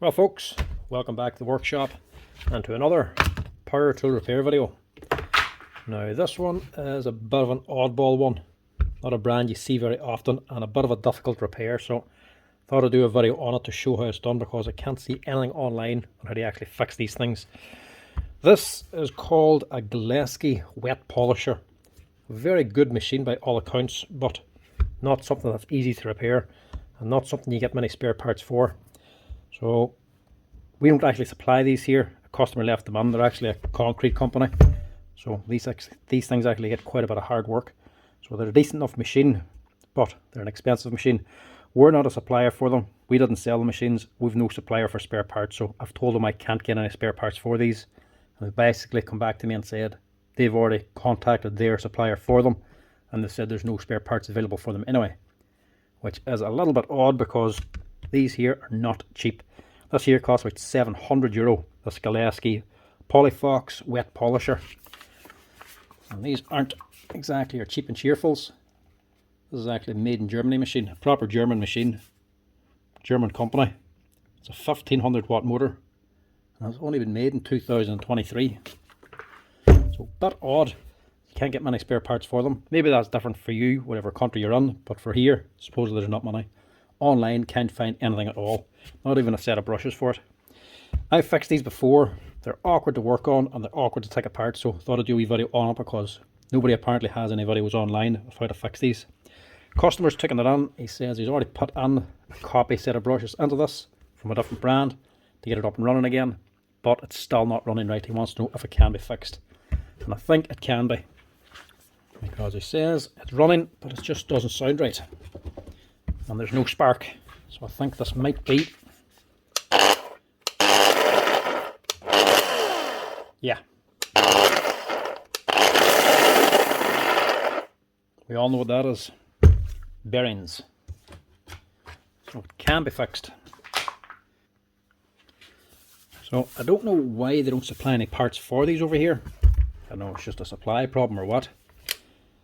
Well folks, welcome back to the workshop and to another power tool repair video. Now this one is a bit of an oddball one, not a brand you see very often and a bit of a difficult repair, so thought I'd do a video on it to show how it's done because I can't see anything online on how to actually fix these things. This is called a Galeski wet polisher. A very good machine by all accounts, but not something that's easy to repair and not something you get many spare parts for. So we don't actually supply these here. A customer left them on. They're actually a concrete company, so these things actually get quite a bit of hard work. So they're a decent enough machine, but they're an expensive machine. We're not a supplier for them. We didn't sell the machines. We've no supplier for spare parts, so I've told them I can't get any spare parts for these. And they basically come back to me and said they've already contacted their supplier for them and they said there's no spare parts available for them anyway, which is a little bit odd because these here are not cheap. This here costs about €700, this Galeski Polifox wet polisher. And these aren't exactly your cheap and cheerfuls. This is actually made in Germany machine, a proper German machine, German company. It's a 1500 watt motor and it's only been made in 2023. So a bit odd, you can't get many spare parts for them. Maybe that's different for you, whatever country you're in, but for here, supposedly there's not many. Online, can't find anything at all, not even a set of brushes for it. I've fixed these before. They're awkward to work on and they're awkward to take apart, so thought I'd do a wee video on it because nobody apparently has any videos online of how to fix these. Customer's taking it on. He says he's already put in a copy set of brushes into this from a different brand to get it up and running again, but it's still not running right. He wants to know if it can be fixed, and I think it can be, because he says it's running but it just doesn't sound right and there's no spark. So I think this might be, yeah, we all know what that is. Bearings. So it can be fixed. So I don't know why they don't supply any parts for these over here. I don't know, it's just a supply problem or what,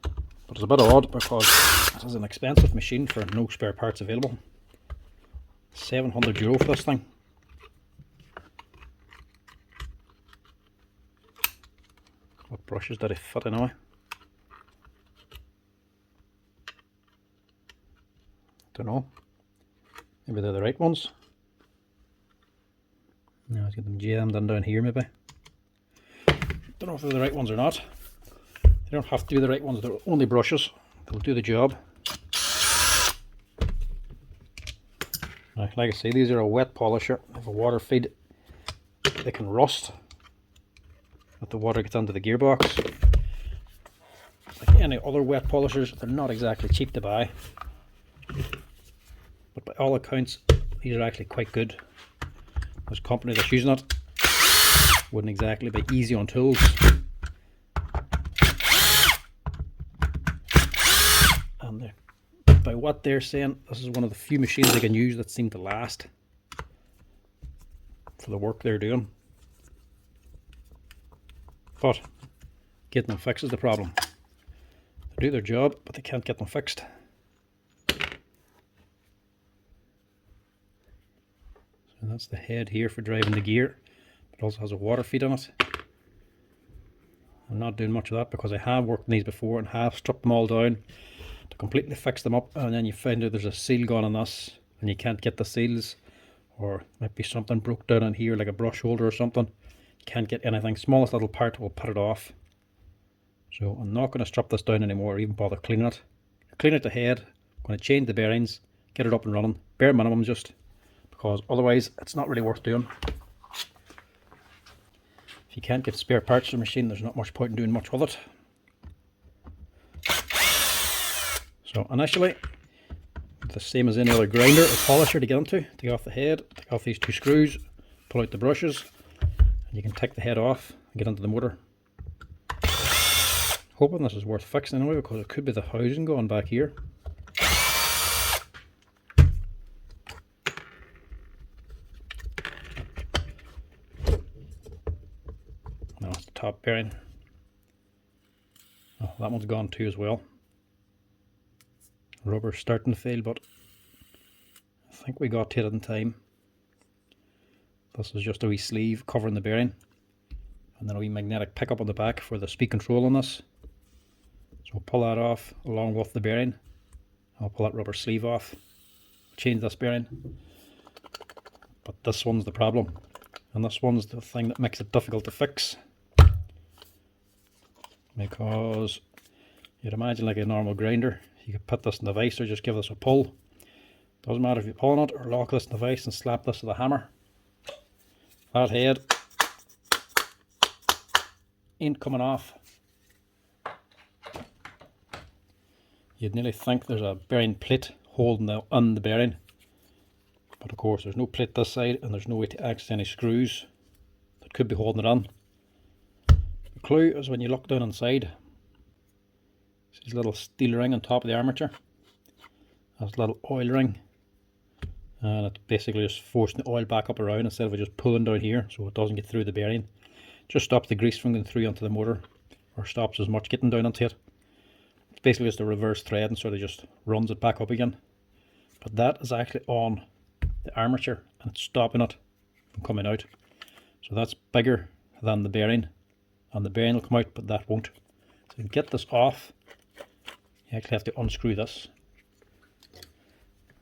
but it's a bit odd because it is an expensive machine for no spare parts available. €700 for this thing. What brushes did it fit anyway? Don't know. Maybe they're the right ones. Now let's get them jammed in down here maybe. Don't know if they're the right ones or not. They don't have to be the right ones, they're only brushes. They'll do the job. Now, like I say, these are a wet polisher. They have a water feed. They can rust if the water gets into the gearbox. Like any other wet polishers, they're not exactly cheap to buy. But by all accounts, these are actually quite good. This company that's using it wouldn't exactly be easy on tools. And by what they're saying, this is one of the few machines they can use that seem to last for the work they're doing. But getting them fixed is the problem. They do their job, but they can't get them fixed. And that's the head here for driving the gear. It also has a water feed on it. I'm not doing much of that because I have worked on these before and have stripped them all down to completely fix them up, and then you find out there's a seal gone on this and you can't get the seals, or might be something broke down on here like a brush holder or something. You can't get anything. Smallest little part will put it off. So I'm not going to strip this down anymore or even bother cleaning it. Clean out the head, I'm going to change the bearings, get it up and running, bare minimum just, because otherwise it's not really worth doing. If you can't get spare parts for the machine, there's not much point in doing much with it. So initially, the same as any other grinder or polisher to get into, take off the head, take off these two screws, pull out the brushes, and you can take the head off and get into the motor. Hoping this is worth fixing anyway, because it could be the housing going back here. No, it's the top bearing. Oh, that one's gone too as well. Rubber's starting to fail, but I think we got to it in time. This is just a wee sleeve covering the bearing, and then a wee magnetic pickup on the back for the speed control on this. So we'll pull that off along with the bearing. I'll pull that rubber sleeve off, change this bearing. But this one's the problem, and this one's the thing that makes it difficult to fix, because you'd imagine like a normal grinder, you could put this in the vise or just give this a pull. Doesn't matter if you pull on it or lock this in the vise and slap this with a hammer. That head ain't coming off. You'd nearly think there's a bearing plate holding on the bearing, but of course there's no plate this side, and there's no way to access any screws that could be holding it on. The clue is when you look down inside, there's a little steel ring on top of the armature. There's a little oil ring, and it's basically just forcing the oil back up around instead of it just pulling down here so it doesn't get through the bearing. Just stops the grease from going through onto the motor, or stops as much getting down onto it. It's basically just a reverse thread and sort of just runs it back up again. But that is actually on the armature and it's stopping it from coming out. So that's bigger than the bearing, and the bearing will come out, but that won't. So to get this off, you actually have to unscrew this.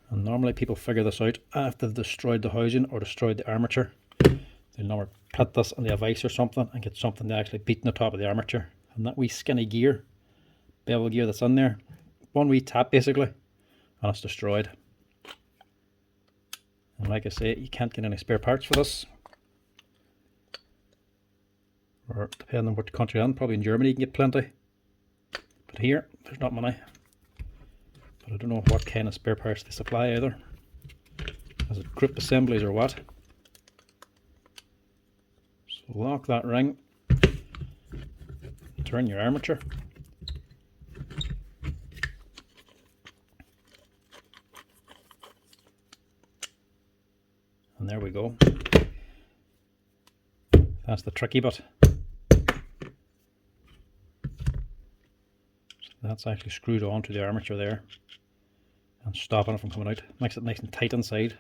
And normally people figure this out after they've destroyed the housing or destroyed the armature. They'll normally put this in the vise or something and get something to actually beat in the top of the armature. And that wee skinny gear, bevel gear that's in there, one wee tap basically, and it's destroyed. And like I say, you can't get any spare parts for this. Or depending on what country you're in, probably in Germany you can get plenty. But here, there's not many. But I don't know what kind of spare parts they supply either. Is it grip assemblies or what? So lock that ring, turn your armature, and there we go. That's the tricky bit. That's actually screwed onto the armature there and stopping it from coming out. Makes it nice and tight inside.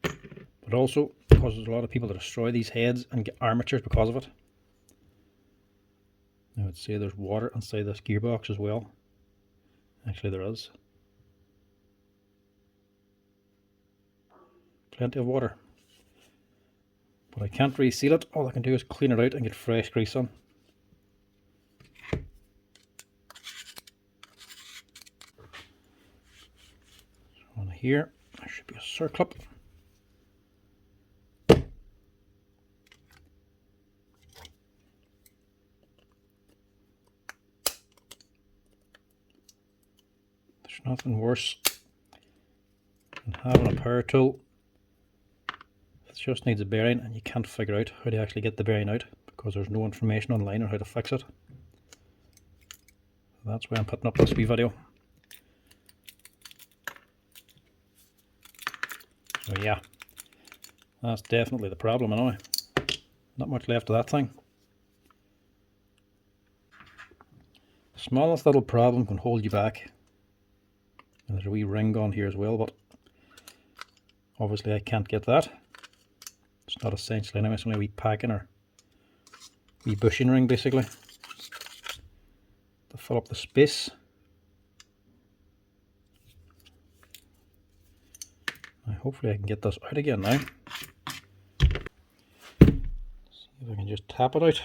But also, because there's a lot of people that destroy these heads and get armatures because of it. I would say there's water inside this gearbox as well. Actually there is. Plenty of water. But I can't reseal it. All I can do is clean it out and get fresh grease on. So on here, there should be a circlip. There's nothing worse than having a power tool that just needs a bearing and you can't figure out how to actually get the bearing out because there's no information online on how to fix it. So that's why I'm putting up this wee video. So yeah, that's definitely the problem anyway. Not much left of that thing. The smallest little problem can hold you back. And there's a wee ring on here as well, but obviously I can't get that. It's not essential anyway, it's only a wee packing or wee bushing ring basically to fill up the space. Now hopefully I can get this out again now. See if I can just tap it out.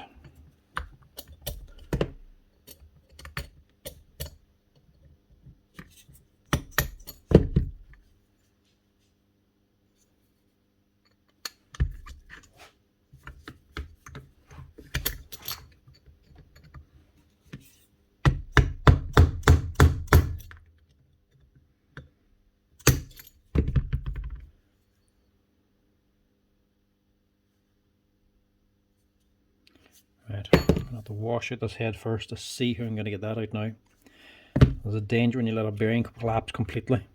Right, I'm going to have to wash out this head first to see how I'm going to get that out now. There's a danger when you let a bearing collapse completely.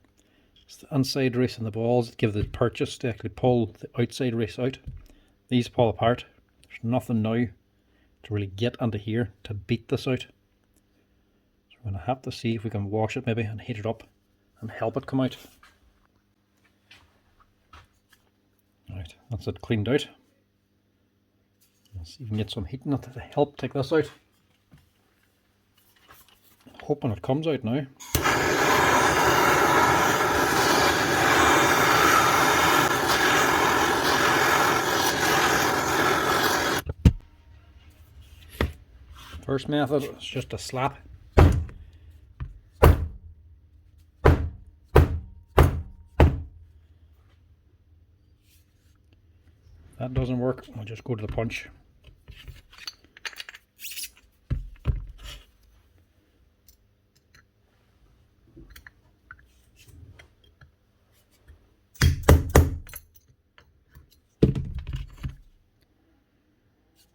It's the inside race and the balls that give the purchase to actually pull the outside race out. These pull apart. There's nothing now to really get under here to beat this out. So we're going to have to see if we can wash it maybe and heat it up and help it come out. Right, That's it cleaned out. Let's see if we can get some heat in it to help take this out. Hoping it comes out now. First method is just a slap. That doesn't work, we'll just go to the punch.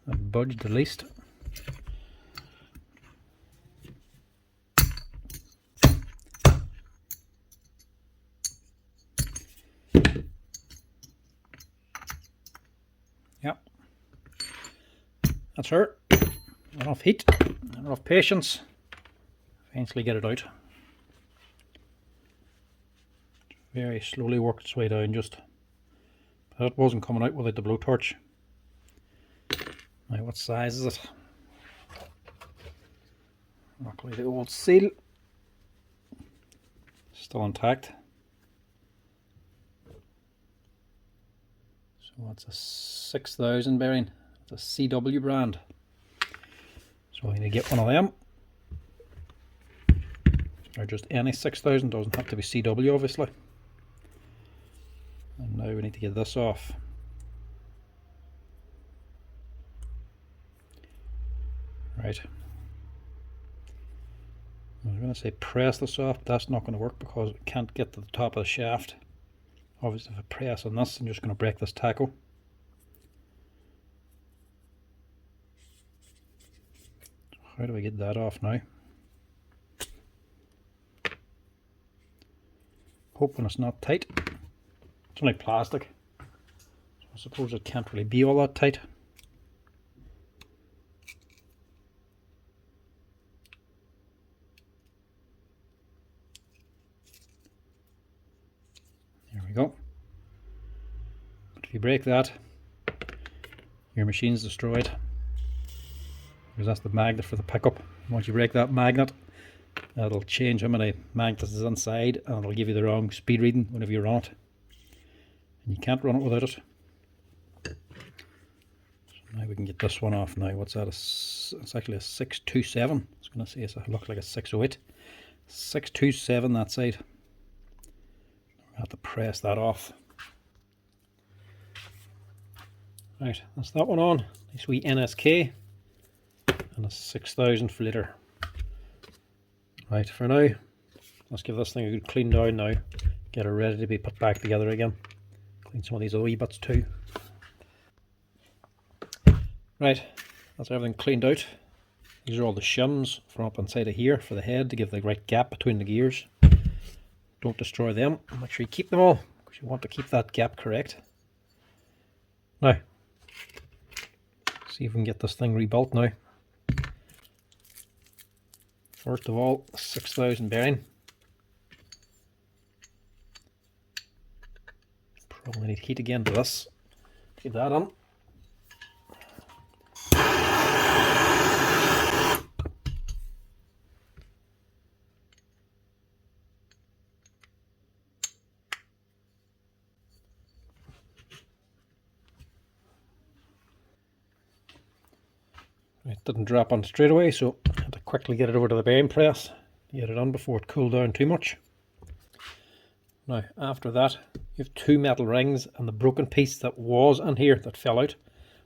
That budged the least. Yep. That's her. Enough heat, enough patience. Eventually get it out. Very slowly work its way down just. But it wasn't coming out without the blowtorch. Now what size is it? Luckily the old seal still intact. So it's a 6000 bearing. It's a CW brand. So I need to get one of them. Or just any 6000, doesn't have to be CW obviously. And now we need to get this off. Right. I was going to say press this off, but that's not going to work because it can't get to the top of the shaft. Obviously if I press on this, I'm just going to break this tackle. How do I get that off now? Hoping it's not tight. It's only plastic, so I suppose it can't really be all that tight. There we go. But if you break that, your machine's destroyed. Because that's the magnet for the pickup. Once you break that magnet, that'll change how many magnets is inside and it'll give you the wrong speed reading whenever you run it. And you can't run it without it. So now we can get this one off now. What's that? It's actually a 627. I was going to say it looks like a 608. 627 that side. I have to press that off. Right, that's that one on. Nice wee NSK. And a 6000 for later. Right, for now, let's give this thing a good clean down now. Get it ready to be put back together again. Clean some of these other wee bits too. Right, that's everything cleaned out. These are all the shims from up inside of here for the head to give the right gap between the gears. Don't destroy them. Make sure you keep them all because you want to keep that gap correct. Now, see if we can get this thing rebuilt now. First of all, 6000 bearing. Probably need heat again to this. Keep that on. It didn't drop on straight away, so I had to quickly get it over to the bearing press, get it on before it cooled down too much. Now, after that, you have two metal rings and the broken piece that was in here that fell out.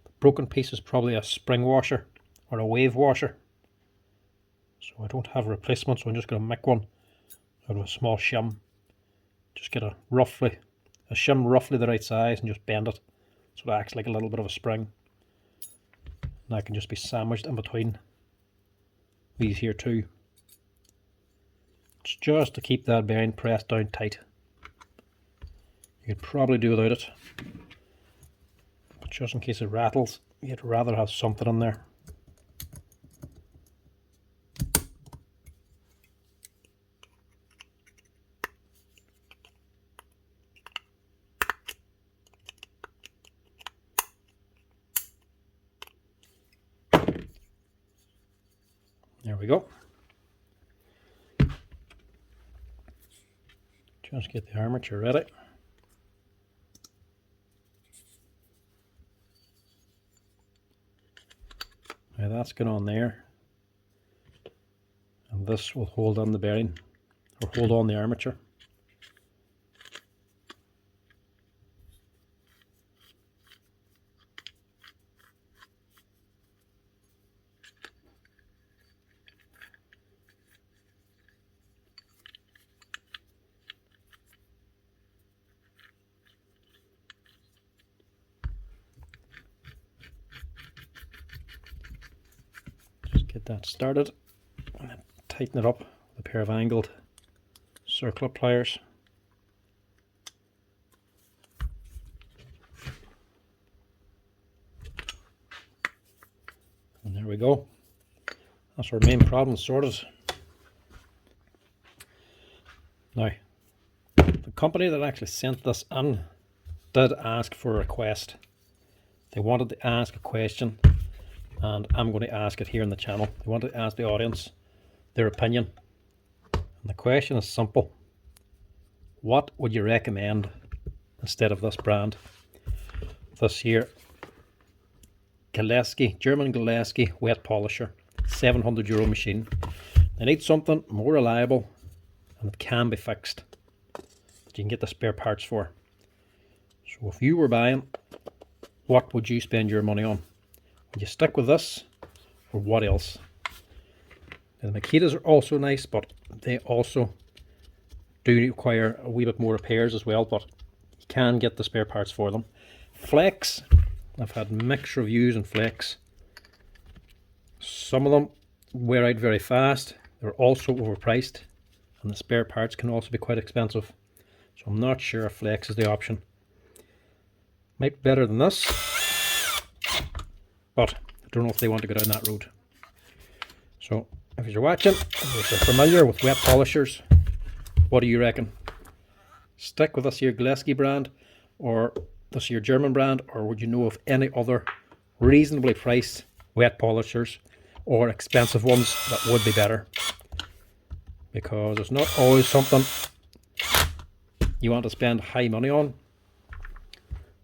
The broken piece is probably a spring washer or a wave washer. So I don't have a replacement, so I'm just going to make one out of a small shim. Just get a shim roughly the right size and just bend it so it acts like a little bit of a spring. And that can just be sandwiched in between these here too. It's just to keep that bearing pressed down tight. You could probably do without it, but just in case it rattles, you'd rather have something in there. we go. Just get the armature ready. Now that's going on there, and this will hold on the bearing, or hold on the armature. Just get that started, and then tighten it up with a pair of angled circlip pliers. And there we go. That's our main problem sorted. Now, the company that actually sent this in did ask for a request. They wanted to ask a question, and I'm going to ask it here in the channel. They wanted to ask the audience their opinion. And the question is simple. What would you recommend instead of this brand? This here Galeski, German Galeski wet polisher, €700 machine. They need something more reliable and it can be fixed, that you can get the spare parts for. So if you were buying, what would you spend your money on? Would you stick with this, or what else? Now, the Makitas are also nice, but they also do require a wee bit more repairs as well, but you can get the spare parts for them. Flex, I've had mixed reviews on Flex. Some of them wear out very fast. They're also overpriced, and the spare parts can also be quite expensive. So I'm not sure if Flex is the option. Might be better than this, but I don't know if they want to go down that road. So if you're watching, if you're familiar with wet polishers, what do you reckon? Stick with this here Galeski brand, or this here German brand, or would you know of any other reasonably priced wet polishers or expensive ones that would be better? Because it's not always something you want to spend high money on.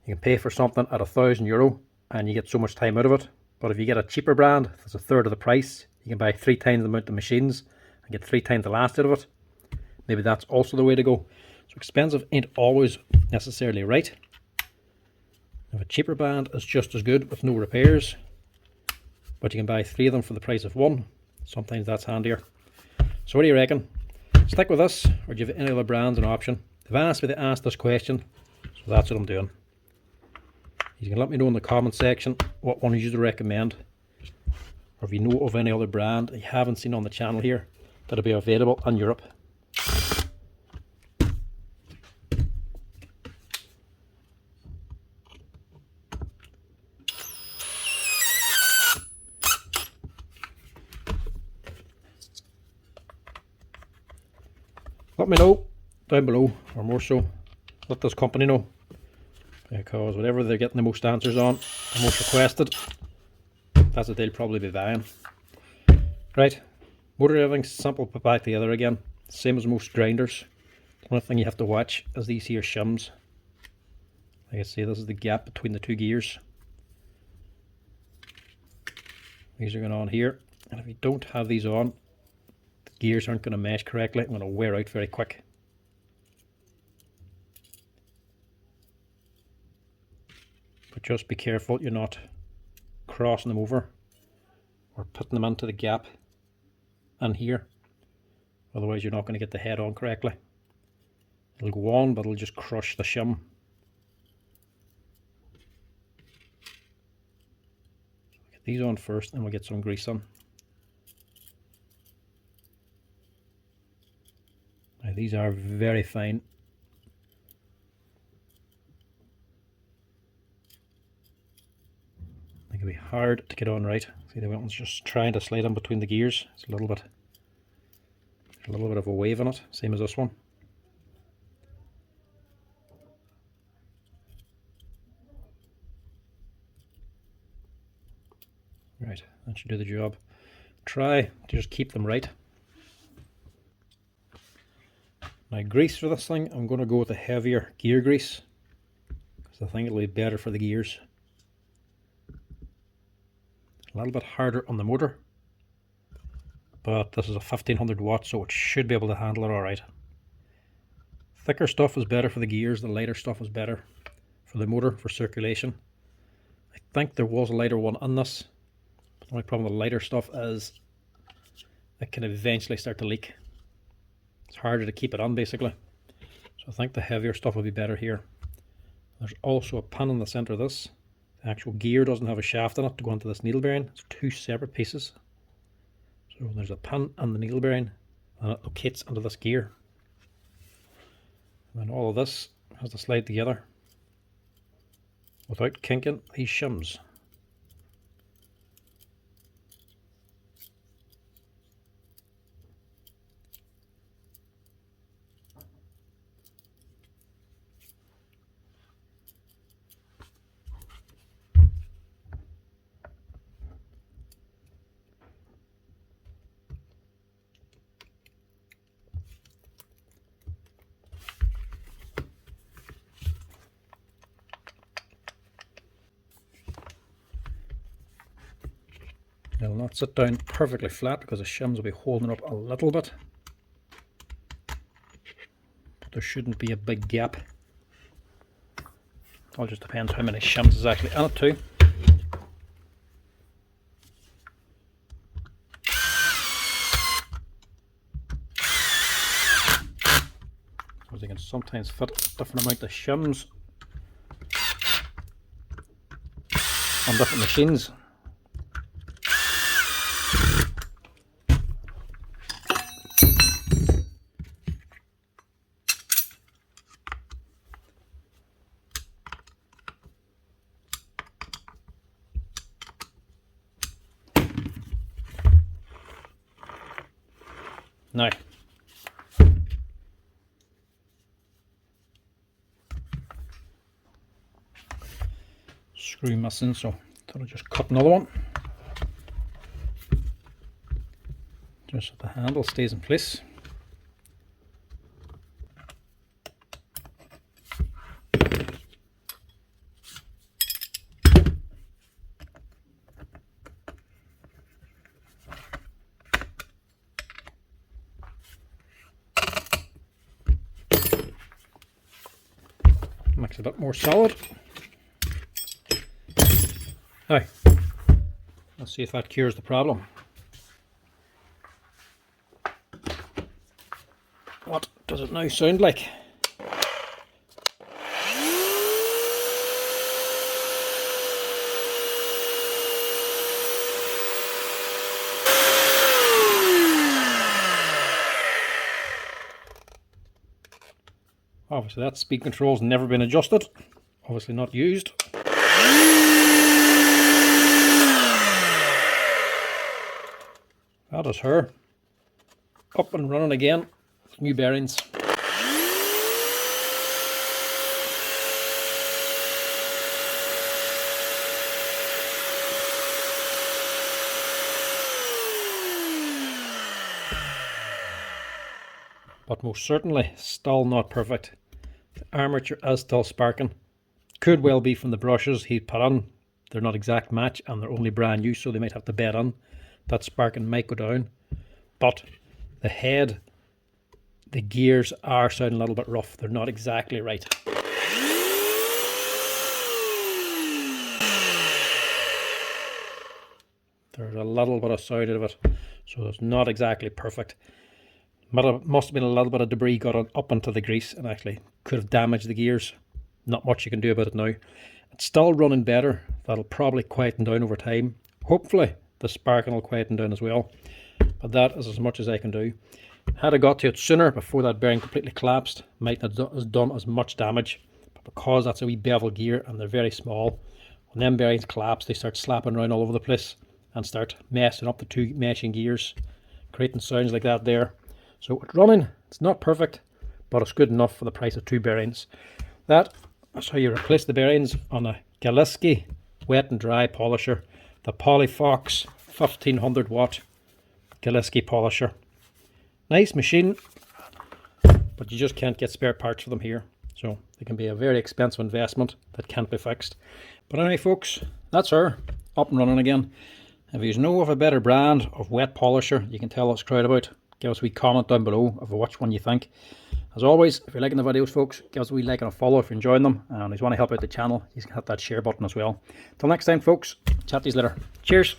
You can pay for something at €1,000 and you get so much time out of it. But if you get a cheaper brand that's a third of the price, you can buy 3 times the amount of machines and get 3 times the last out of it. Maybe that's also the way to go. So expensive ain't always necessarily right. If a cheaper brand is just as good with no repairs, but you can buy 3 of them for the price of 1, sometimes that's handier. So what do you reckon? Stick with us, or do you have any other brands an option? They've asked me to ask this question, so that's what I'm doing. You can let me know in the comment section what one you recommend, or if you know of any other brand you haven't seen on the channel here that'll be available in Europe. Let me know down below, or more so, let this company know, because whatever they're getting the most answers on, the most requested, that's what they'll probably be buying. Right, motor everything's simple, put back together again, same as most grinders. The only thing you have to watch is these here shims. Like I say, this is the gap between the 2 gears. These are going on here, and if you don't have these on, the gears aren't going to mesh correctly. I'm going to wear out very quick. But just be careful you're not crossing them over or putting them into the gap in here. Otherwise you're not going to get the head on correctly. It'll go on, but it'll just crush the shim. Get these on first, and we'll get some grease on. Now these are very fine. It can be hard to get on right. See, the one's just trying to slide in between the gears. It's a little bit of a wave on it, same as this one. Right, that should do the job. try to just keep them right. Now grease for this thing, I'm going to go with a heavier gear grease because I think it'll be better for the gears. A little bit harder on the motor, but this is a 1500 watt, so it should be able to handle it alright. Thicker stuff is better for the gears, the lighter stuff is better for the motor, for circulation. I think there was a lighter one on this. The only problem with the lighter stuff is it can eventually start to leak. It's harder to keep it on basically. So I think the heavier stuff will be better here. There's also a pin in the centre of this. The actual gear doesn't have a shaft in it to go into this needle bearing. It's two separate pieces. So there's a pin and the needle bearing, and it locates under this gear. And then all of this has to slide together without kinking these shims. It'll not sit down perfectly flat because the shims will be holding it up a little bit. But there shouldn't be a big gap. It all just depends how many shims is actually in it too. Because you can sometimes fit a different amount of shims on different machines. Now, screw missing, so thought I'd just cut another one. Just so the handle stays in place. Makes it a bit more solid. Now, let's see if that cures the problem. What does it now sound like? Obviously that speed control's never been adjusted, obviously not used. That is her up and running again with new bearings. But most certainly still not perfect. The armature is still sparking. Could well be from the brushes he put on. They're not exact match and they're only brand new, so they might have to bed on. That sparking might go down. But the head, the gears are sounding a little bit rough. They're not exactly right. There's a little bit of sound out of it, so it's not exactly perfect. Must have been a little bit of debris got up into the grease and actually could have damaged the gears. Not much you can do about it now. It's still running better. That'll probably quieten down over time. Hopefully the sparking will quieten down as well. But that is as much as I can do. Had I got to it sooner before that bearing completely collapsed, might not have done as much damage. But because that's a wee bevel gear and they're very small, when them bearings collapse, they start slapping around all over the place and start messing up the two meshing gears, creating sounds like that there. So it's running, it's not perfect, but it's good enough for the price of two bearings. That is how you replace the bearings on a Galeski wet and dry polisher, the Polifox 1500 watt Galeski polisher. Nice machine, but you just can't get spare parts for them here. So they can be a very expensive investment that can't be fixed. But anyway folks, that's her up and running again. If you know of a better brand of wet polisher you can tell us crowd about, give us a wee comment down below of which one you think. As always, if you're liking the videos folks, give us a wee like and a follow if you're enjoying them, and if you want to help out the channel you can hit that share button as well. Till next time folks, chat to you later. Cheers.